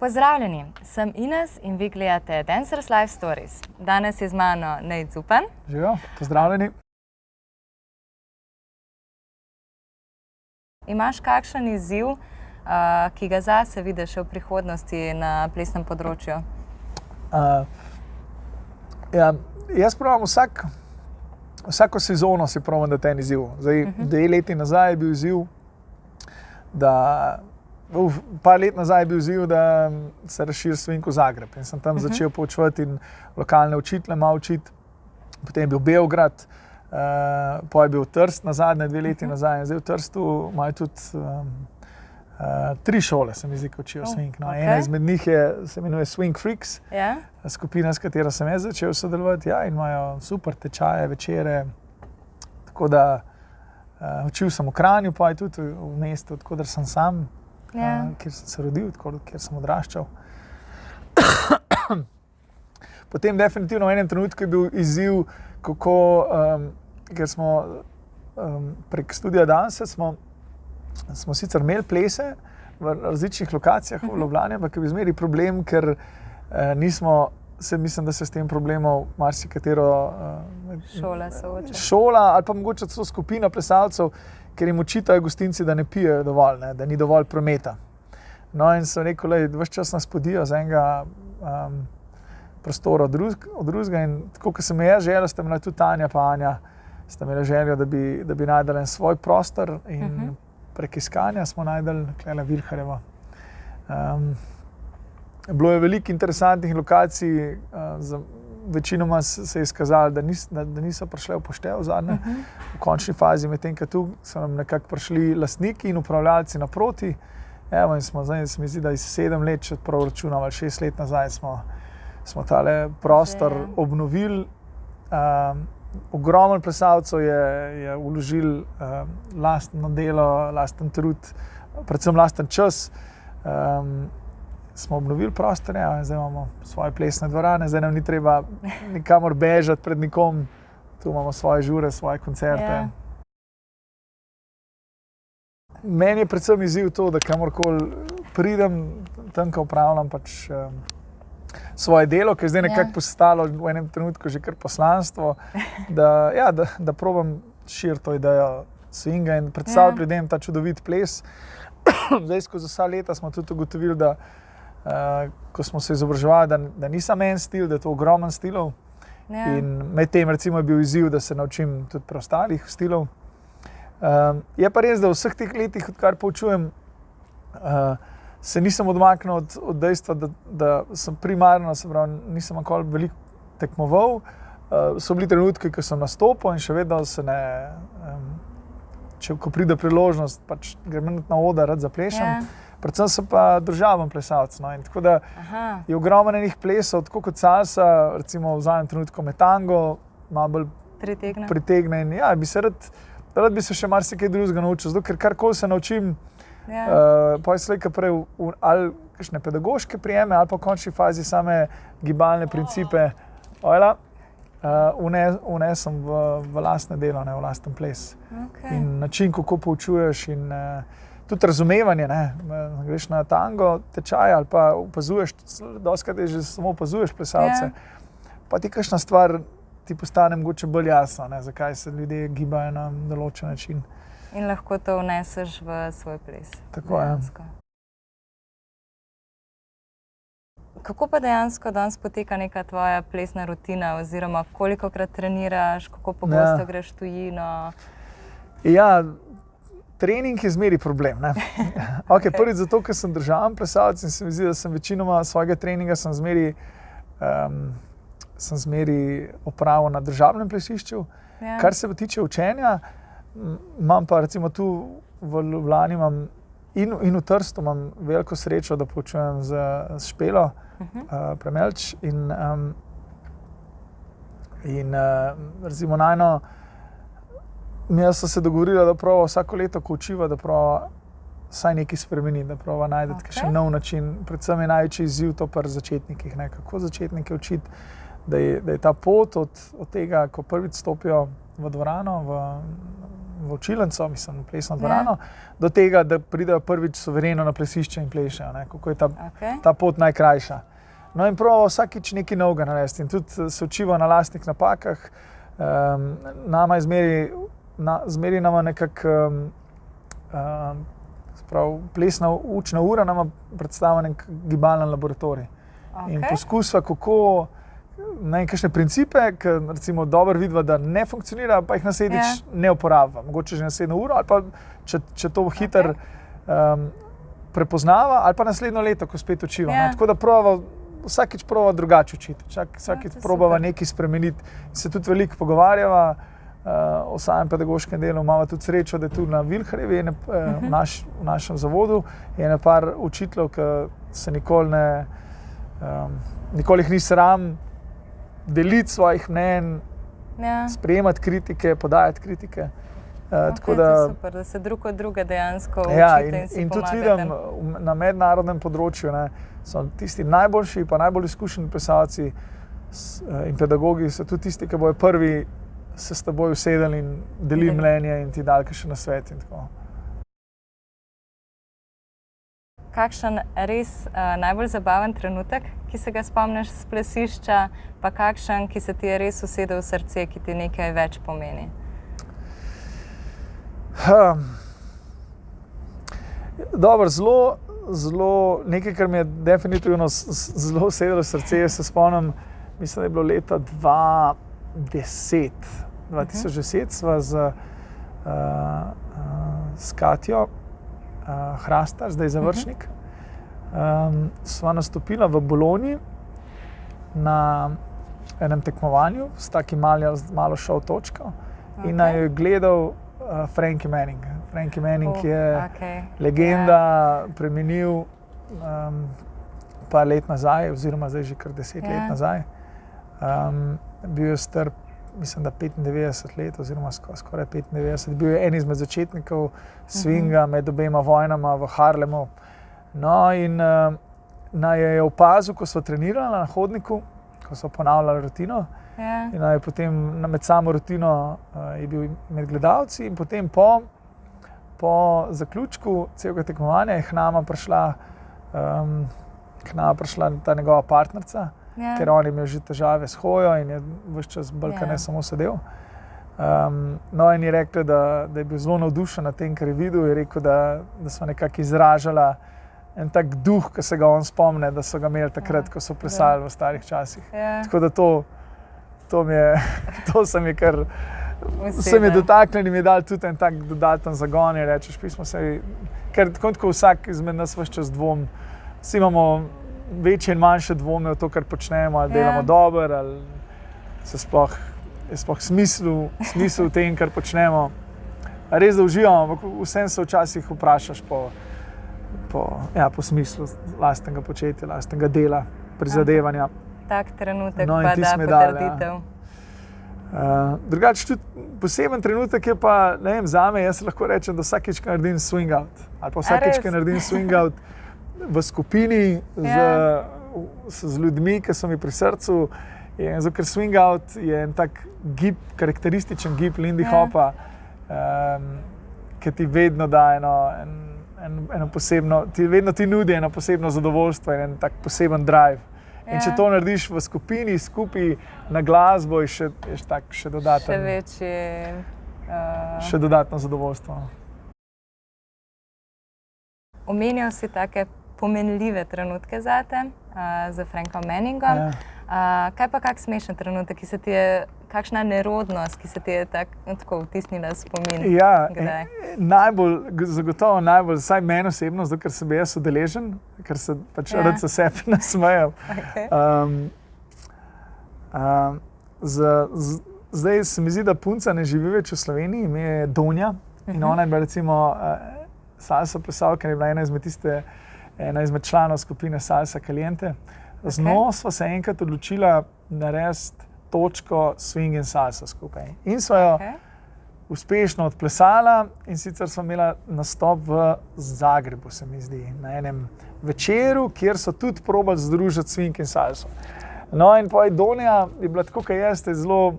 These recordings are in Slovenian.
Pozdravljeni, sem Ines in vi gledate Dancers Life Stories. Danes je z mano Nejc Zupan. Živijo, pozdravljeni. Imaš kakšen izziv, ki ga zase vidiš v prihodnosti na plesnem področju? Jaz pravim vsako sezono si pravim, da ten izziv. Zdaj, 2 leti nazaj je bil izziv, par let nazaj je bil izziv, da se razširi swing v Zagreb. In sem tam začel poučevati in lokalne učitelje malo učiti. Potem je bil Beograd, potem je bil Trst nazadnje 2 leti nazaj. In zdaj v Trstu imajo tudi 3 šole, se mi zdi, ko učijo swing. No, ena izmed njih se imenuje Swing Freaks, skupina, s katero sem jaz začel sodelovati. Ja, in imajo super tečaje, večere. Tako da učil sem v Kranju, pa je tudi v mestu, odkudar sem sam. Kjer sem se rodil, kjer sem odraščal. Potem definitivno v enem trenutku je bil izziv, kako, ker smo prek Studia Danse smo sicer imeli plese v različnih lokacijah v Ljubljani, ampak je bil zmeraj problem, ker mislim, da se s tem problemom marsikatero šola ali pa mogoče celo skupina plesalcev, ker jim očitajo gostinci, da ne pijejo dovolj, da ni dovolj prometa. No in sem rekel, ves čas nas podijo z enega prostora od drugega in tako, kot sem jaz želel, sta imela tudi Tanja pa Anja, sta imela željo, da bi najdela en svoj prostor in prek iskanja smo najdeli tukaj Vilharjevo. Bilo je veliko interesantnih lokacij, večinoma se je izkazalo, da niso prišle v poštev zadnje, v končni fazi, medtem ko tu so nam nekako prišli lastniki in upravljalci naproti. Evo, in smo zdaj, se mi zdi, da iz 7 let, če prav računam, ali 6 let nazaj smo tale prostor obnovili. Ogromno plesalcev je vložil lastno delo, lasten trud, predvsem lasten čas. Smo obnovili prostore, zdaj imamo svoje plesne dvorane, zdaj nam ni treba nikamor bežati pred nikom. Tu imamo svoje žure, svoje koncerte. Meni je predvsem izziv to, da kamorkoli pridem, tam, ko opravljam pač svoje delo, ki je zdaj nekako postalo v enem trenutku že kar poslanstvo, da probam širiti to idejo swinga in predstavljati ljudem ta čudovit ples. Zdaj, skozi vsa leta smo tudi ugotovili, da ko smo se izobraževali, da ni samo en stil, da je to ogromen stilov. In med tem recimo je bil izziv, da se naučim tudi preostalih stilov. Je pa res, da v vseh teh letih, odkar poučujem, se nisem odmaknil od dejstva, da sem primarno, se pravi, nisem nikoli veliko tekmoval. So bili trenutki, ko sem nastopil in še vedno se ne, ko pride priložnost, pač grem na oder, rad zaplešem. Predvsem sem pa družaben plesalec. No, in tako da je ogromno enih plesov, tako kot salsa, recimo v zadnjem trenutku me tango malo bolj pritegne. In ja, rad bi se še marsikaj drugega naučil, zato ker karkoli se naučim, pa je slejka prej ali kakšne pedagoške prijeme, ali pa v končni fazi same gibalne principe unesem v lastne delo, v lasten ples. In način, kako poučuješ in tudi razumevanje, greš na tango tečaj ali pa opazuješ, dostikrat že samo opazuješ plesalce, pa ti kakšna stvar ti postane mogoče bolj jasna, zakaj se ljudje gibajo na določen način. In lahko to vneseš v svoj ples. Tako je. Kako pa dejansko danes poteka neka tvoja plesna rutina oziroma kolikokrat treniraš, kako pogosto greš v tujino? Ja, trening je zmeri problem. Prvič zato, ker sem državen plesalec in se mi zdi, da sem večinoma svojega treninga sem zmeri opravil na državnem plesišču. Kar se tiče učenja, imam pa recimo tu v Ljubljani in v Trstu imam veliko srečo, da poučujem z Špelo Premelč in recimo najno jaz sem se dogovorila, da prava vsako leto, ko učiva, da prava vsaj nekaj spremeni, da prava najdeti še nov način. Predvsem je največji izziv to pri začetnikih, kako začetnike učiti, da je ta pot od tega, ko prvič stopijo v dvorano, v v učilnico, mislim, v plesno dvorano, do tega, da pridejo prvič suvereno na plesišče in plešejo, ne, kako je ta pot najkrajša. No in prav vsakič nekaj novega narediti in tudi se učiva na lastnih napakah. Nama je zmeri nama nekako plesna učna ura nama predstavlja nek gibalni laboratorij. In poskusva, kako kakšne principe, ki recimo dobro vidiva, da ne funkcionira, pa jih naslednjič ne uporabiva. Mogoče že naslednjo uro, ali pa če to hitro prepoznava, ali pa naslednjo leto, ko spet učiva. Tako da vsakič probava drugače učiti, vsakič probava nekaj spremeniti. Se tudi veliko pogovarjava o samem pedagoškem delu, imamo tudi srečo, da je tudi na Vilharjevi, v našem zavodu, je ene par učiteljev, ki se nikoli jih ni sram deliti svojih mnenj, sprejemati kritike, podajati kritike. To je super, da se drug od druga dejansko učite in si pomagate. In tudi vidim na mednarodnem področju, so tisti najboljši pa najbolj izkušeni plesalci in pedagogi so tudi tisti, ki bojo prvi se s teboj usedeli in delili mnenje in ti dali še nasvet in tako. Kakšen res najbolj zabaven trenutek, ki se ga spomniš s plesišča, pa kakšen, ki se ti je res usedel v srce, ki ti nekaj več pomeni? Dobro, zelo nekaj, kar mi je definitivno zelo usedelo v srce, se spomnim, mislim, da je bilo leta 2010 sva s Katjo Hrastar, zdaj Završnik, sva nastopila v Bologni na enem tekmovanju s takim malo show točko in naj jo je gledal Frankie Manning. Frankie Manning je legenda, preminil par let nazaj, oziroma zdaj že kar 10 let nazaj. Bil je star, mislim, da 95 let, oziroma skoraj 95. Bil je en izmed začetnikov swinga med obema vojnama v Harlemu. No in naj je opazil, ko so trenirali na hodniku, ko so ponavljali rutino. In naj je potem med samo rutino je bil med gledalci in potem po zaključku celega tekmovanja je k nama prišla ta njegova partnerca, ker on je imel že težave s hojo in je ves čas bolj samo sedel. No in je rekla, da je bil zelo navdušen nad tem, kar je videl, je rekel, da so nekako izražala en tak duh, ki se ga on spomne, da so ga imeli takrat, ko so plesali v starih časih. Tako da to se mi kar se mi dotaknili in mi je dal tudi en tak dodaten zagon in rečeš, pismo se, ker tako vsak izmed nas ves čas dvom, vsi imamo večje in manjše dvome v to, kar počnemo, ali delamo dobro, ali je sploh smisel v tem, kar počnemo. Res da uživamo, ampak vsem se včasih vprašaš po smislu lastnega početja, lastnega dela, prizadevanja. Tak trenutek pa da potrditev. Drugače tudi poseben trenutek je pa, ne vem, zame, jaz lahko rečem, da vsakič, ko naredim swing out, ali pa vsakič, ko naredim swing out v skupini z ljudmi, ki so mi pri srcu, zato ker swing out je en tak gib, karakterističen gib Lindy Hopa, ki ti vedno da eno posebno, vedno ti nudi eno posebno zadovoljstvo in en tak poseben drive. In če to narediš v skupini, skupaj na glasbo, je še dodatno zadovoljstvo. Omenjal si take pomenljive trenutke zate, z Frankom Manningom. Kaj pa kak smešen trenutek, kakšna nerodnost, ki se ti je tako vtisnila spomin? Ja, zagotovo najbolj, vsaj meni osebno, zato ker sem jaz udeležen, ker se pač rad se sebi nasmejam. Zdaj se mi zdi, da punca ne živi več v Sloveniji, ime je Donja in ona je bila recimo salsa plesalka, je bila ena izmed članov skupine Salsa Caliente. Z njo sva se enkrat odločila narediti točko swing in salsa skupaj. In sva jo uspešno odplesala in sicer sva imela nastop v Zagrebu, se mi zdi, na enem večeru, kjer so tudi probali združiti swing in salso. No in Donja je bila tako, kot jaz, zelo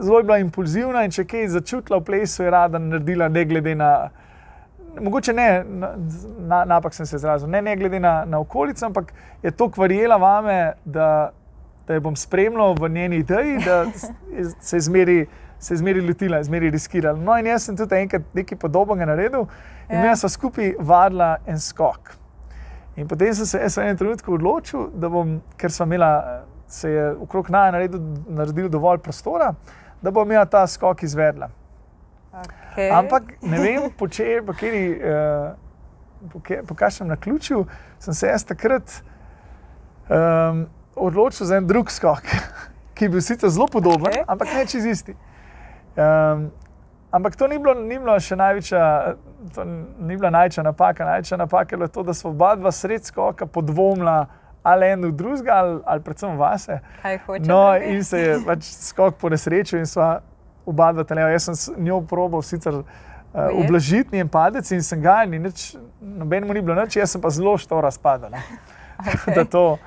zelo je bila impulzivna in če kaj začutila v plesu, je rada naredila ne glede na, mogoče ne, napak sem se izrazil, ne glede na okolico, ampak je toliko verjela vame, da jo bom spremljal v njeni ideji, da se je zmeri lotila, zmeri riskirala. No in jaz sem tudi enkrat nekaj podobnega naredil in mi smo skupaj vadila en skok. In potem sem se v enem trenutku odločil, da bom, ker se je okrog naredil dovolj prostora, da bom imela ta skok izvedla. Okay. Ampak ne vem, po kakšnem naključju sem se jaz takrat odločil za en drug skok, ki je bil sicer zelo podoben, ampak ne čez isti. Ampak to ni bila še največja napaka. Največja napaka je bilo to, da smo oba dva sred skoka podvomila ali en v drugega ali predvsem vase. Kaj hoče? No, in se je pač skok ponesrečil in sva oba dva talela. Jaz sem njo probal sicer ublažiti njen padec in sem ga, nobenemu ni bilo nič, jaz sem pa zelo štoro razpadal. Okay.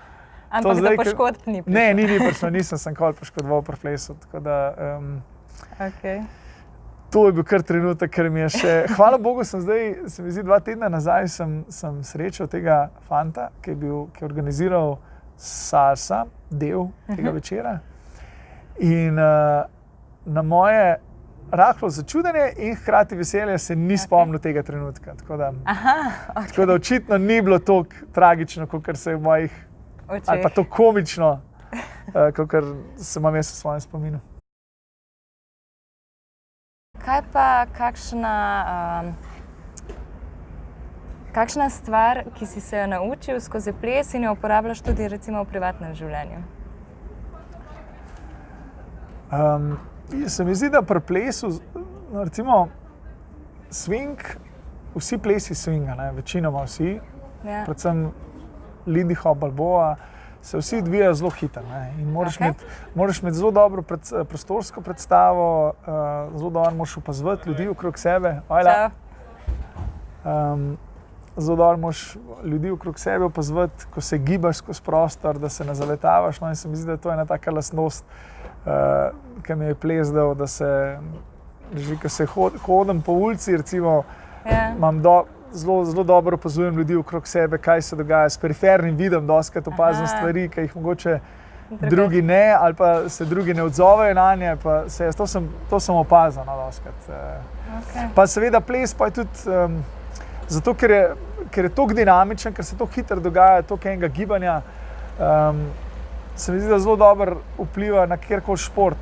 Ampak da poškodb ni prišlo? Ne, ni prišlo, nisem se nikoli poškodoval pri plesu. Tako da, okay. To je bil kar trenutek, ker mi je še, hvala Bogu, se mi zdi 2 tedna nazaj sem srečal tega fanta, ki je organiziral salsa, del tega večera. In na moje rahlo začudenje in hkrati veselje se ni spomnil tega trenutka. Tako da očitno ni bilo toliko tragično, kakor se je v mojih, ali pa to komično, kakor se imam jaz v svojem spominu. Kaj pa kakšna stvar, ki si se jo naučil skozi ples in jo uporabljaš tudi recimo v privatnem življenju? Se mi zdi, da pri plesu, recimo swing, vsi plesi swinga, večinoma vsi, predvsem Lindy Hop, Balboa, se vsi odvijajo zelo hitro. In moraš imeti zelo dobro prostorsko predstavo, zelo dobro moraš opazovati ljudi okrog sebe. Zelo dobro moraš ljudi okrog sebe opazovati, ko se gibaš skozi prostor, da se ne zaletavaš. No, in se mi zdi, da to je ena taka lastnost, ki mi je ples dal, da ko se hodim po ulici, recimo, imam zelo dobro opazujem ljudi okrog sebe, kaj se dogaja. S perifernim vidom dostikrat opazim stvari, ki jih mogoče drugi ne, ali pa se drugi ne odzovejo nanje, pa to sem opazil dostikrat. Pa seveda ples pa je tudi, zato ker je toliko dinamičen, ker se toliko hitro dogaja, toliko enega gibanja, se mi zdi, da zelo dobro vpliva na kjerkoli šport,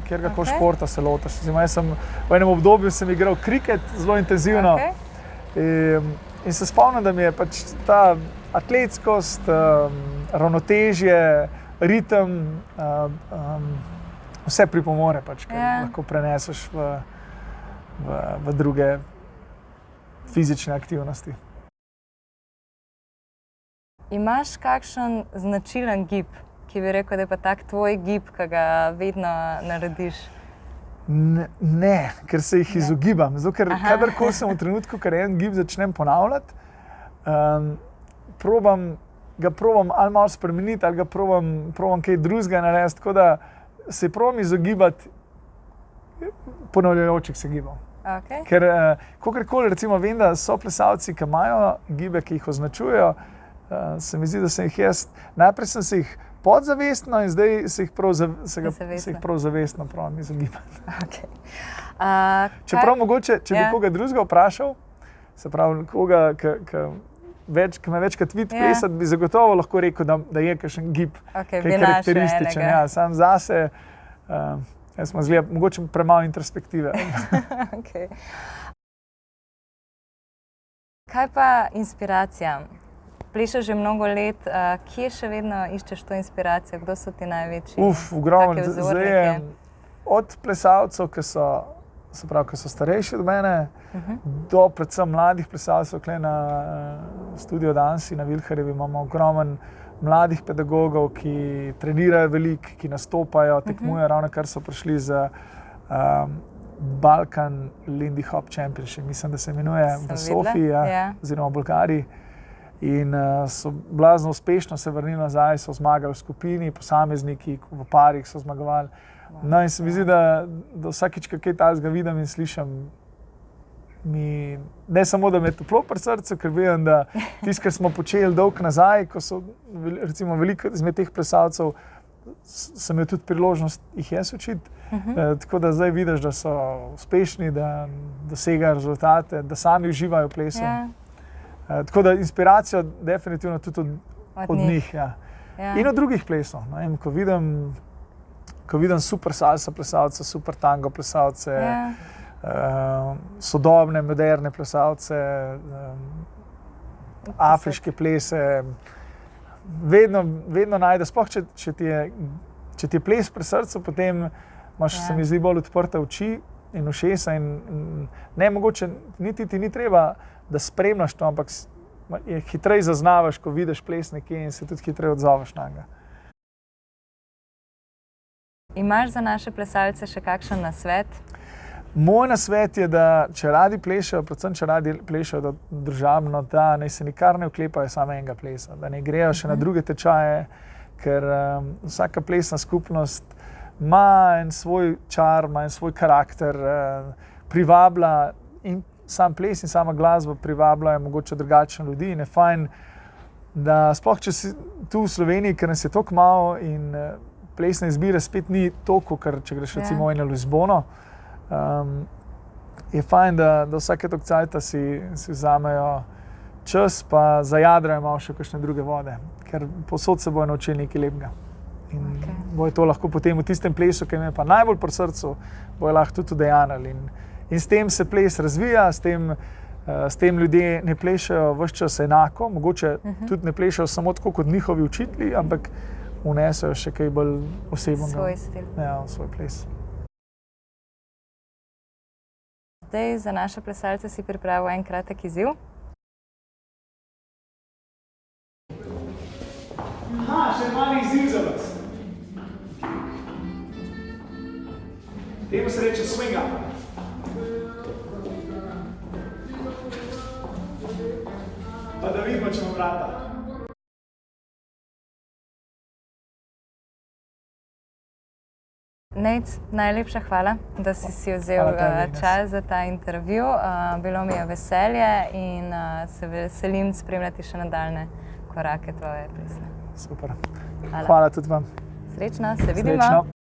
kjerkoli športa se lotaš. V enem obdobju sem igral kriket zelo intenzivno, in se spomnim, da mi je pač ta atletskost, ravnotežje, ritem, vse pripomore, ker lahko preneseš v druge fizične aktivnosti. Imaš kakšen značilen gib, ki bi rekel, da je pa tak tvoj gib, ki ga vedno narediš? Ne, ker se jih izogibam. Zato, ker kadarkoli sem v trenutku, ker en gib začnem ponavljati, ga probam ali malo spremeniti, ali ga probam kaj drugega narediti, tako da se probam izogibati ponavljajočih se gibov. Ker kakorkoli, recimo, vem, da so plesalci, ki imajo gibe, ki jih označujejo, se mi zdi, da sem jih jaz, najprej sem se jih podzavestno in zdaj se jih prav zavestno probam izogibati. Čeprav mogoče, če bi koga drugega vprašal, se pravi koga, ki me večkrat vidi plesati, bi zagotovo lahko rekel, da je kakšen gib, ki je karakterističen. Sam zase, jaz sem zgleda, mogoče premalo introspektive. Kaj pa inspiracija? Plešeš že mnogo let, kje še vedno iščeš to inspiracijo? Kdo so ti največji? Ogromno. Zdaj je od plesalcev, ki so starejši od mene, do predvsem mladih plesalcev, tukaj na Studio Dansi na Vilharjevi imamo ogromno mladih pedagogov, ki trenirajo veliko, ki nastopajo, tekmujejo, ravno kar so prišli za Balkan Lindy Hop Championship, mislim, da se imenuje v Sofiji, oziroma v Bolgariji. In so blazno uspešno se vrnili nazaj, so zmagali v skupini, posamezniki, v parih so zmagovali. No, in se mi zdi, da vsakič, ko kaj takega vidim in slišim, ne samo, da me toplo pri srcu, ker vem, da tisto, kar smo počeli dolgo nazaj, ko so recimo veliko izmed teh plesalcev, sem imel tudi priložnost jih jaz učiti. Tako da zdaj vidiš, da so uspešni, da dosegajo rezultate, da sami uživajo v plesu. Tako da inspiracijo definitivno tudi od njih. In od drugih plesov. Ko vidim super salsa plesalce, super tango plesalce, sodobne, moderne plesalce, afriške plese, vedno najdeš, sploh če ti je ples pri srcu, potem imaš, se mi zdi, bolj odprte oči in ušesa in ne mogoče, niti ti ni treba, da spremljaš to, ampak hitreje zaznavaš, ko vidiš ples nekje in se tudi hitreje odzoveš na njega. Imaš za naše plesalce še kakšen nasvet? Moj nasvet je, da če radi plešejo, predvsem če radi plešejo družabno, da naj se nikar ne oklepajo samo enega plesa, da ne grejo še na druge tečaje, ker vsaka plesna skupnost ima en svoj čar, ima en svoj karakter, privablja in sam ples in sama glasba privabljajo mogoče drugačne ljudi in je fajn, da sploh če si tu v Sloveniji, ker nas je toliko malo in plesne izbire spet ni toliko, ker če greš recimo na Lizbono, je fajn, da vsake toliko cajta si vzamejo čas, pa zajadrajo malo še kakšne druge vode, ker povsod se bojo naučili nekaj lepega. In bojo to lahko potem v tistem plesu, ki jim je pa najbolj pri srcu, bojo lahko tudi udejanili. In s tem se ples razvija, s tem ljudje ne plešajo ves čas enako, mogoče tudi ne plešajo samo tako kot njihovi učitelji, ampak vnesejo še kaj bolj osebnega. Svoj stil. Ja, svoj ples. Zdaj za naše plesalce si pripravil en kratek izziv. Še mali izziv za vas. Temu se reče swing up. Pa da vidimo, če vam vrata. Nejc, najlepša hvala, da si vzel čas za ta intervju. Bilo mi je veselje in se veselim spremljati še nadaljne korake tvoje plesne. Super. Hvala tudi vam. Srečno, se vidimo. Srečno.